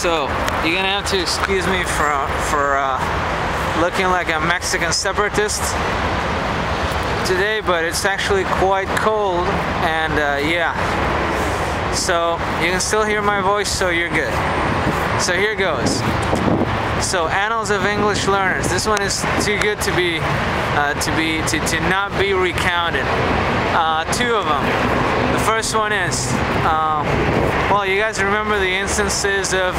So you're gonna have to excuse me for looking like a Mexican separatist today, but it's actually quite cold, and yeah. So you can still hear my voice, so you're good. So here goes. So Annals of English Learners. This one is too good to be to not be recounted. Two of them. The first one is, well, you guys remember the instances of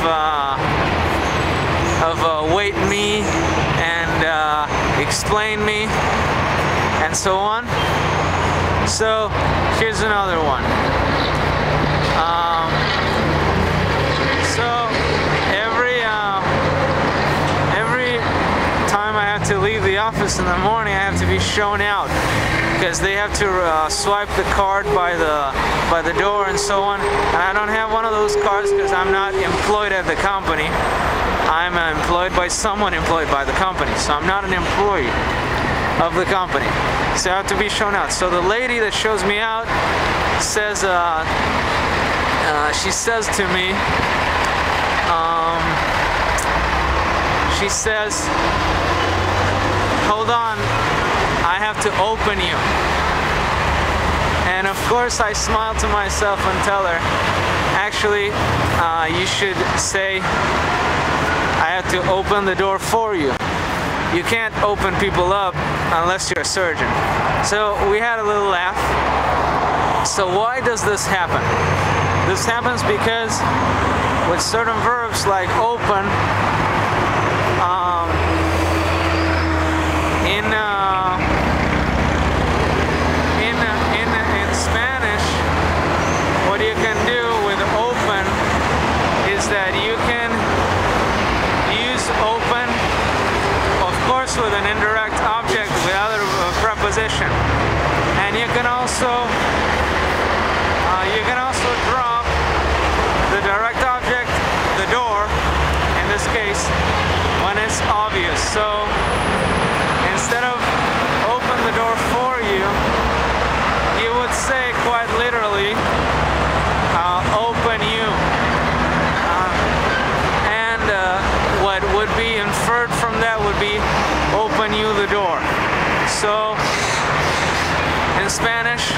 wait me and explain me and so on. So here's another one. So every time I have to leave the office in the morning, I have to be shown out because they have to swipe the card by the door and so on. And I don't have one of those cards because I'm not employed at the company. I'm employed by someone employed by the company, so I'm not an employee of the company. So I have to be shown out. So the lady that shows me out says, she says to me, she says, hold on, I have to open you. And of course I smile to myself and tell her, actually, you should say, I have to open the door for you. You can't open people up unless you're a surgeon. So we had a little laugh. So why does this happen? This happens because with certain verbs like open, in Spanish, what you can do with open is that you can use open, of course, with an indirect object without a preposition, and you can also drop the direct object, the door, in this case, when it's obvious. So instead of open the door for you, you would say quite literally, open you. And what would be inferred from that would be open you the door. So in Spanish,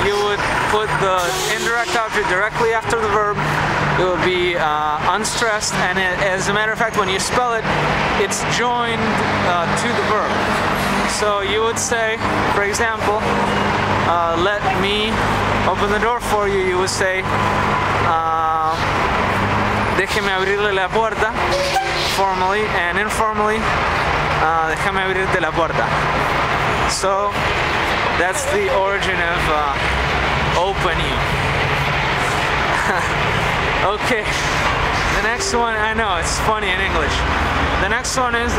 you would put the indirect object directly after the verb. It would be unstressed, and as a matter of fact, when you spell it, it's joined to the verb. So you would say, for example, let me open the door for you. You would say, déjeme abrirle la puerta, formally, and informally, déjame abrirte la puerta. So that's the origin of open you. Okay, the next one, I know it's funny in English. The next one is,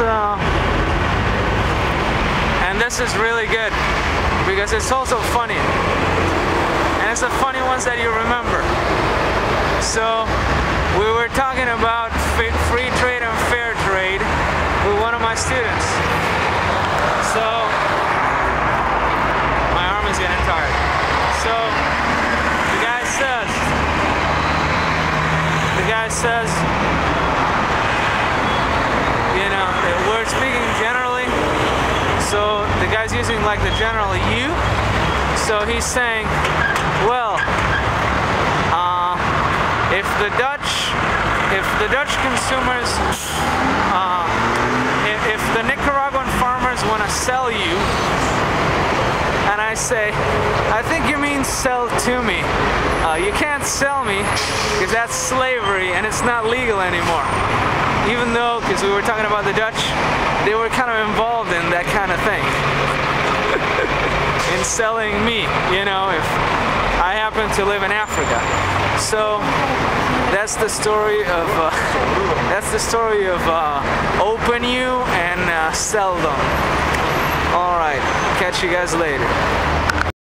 and this is really good because it's also funny, and it's the funny ones that you remember. So we were talking about free trade and fair trade with one of my students. So my arm is getting tired. So the guy says, you know, we're speaking generally. So the guy's using like the general you. So he's saying, well, if the Dutch consumers, if the Nicaraguan farmers want to sell you, and I say, I think you mean sell to me. You can't sell me because that's slavery and it's not legal anymore. Even though, because we were talking about the Dutch, they were kind of involved in that kind of thing. In selling me, you know, if I happen to live in Africa. So that's the story of open you and sell them. All right, catch you guys later.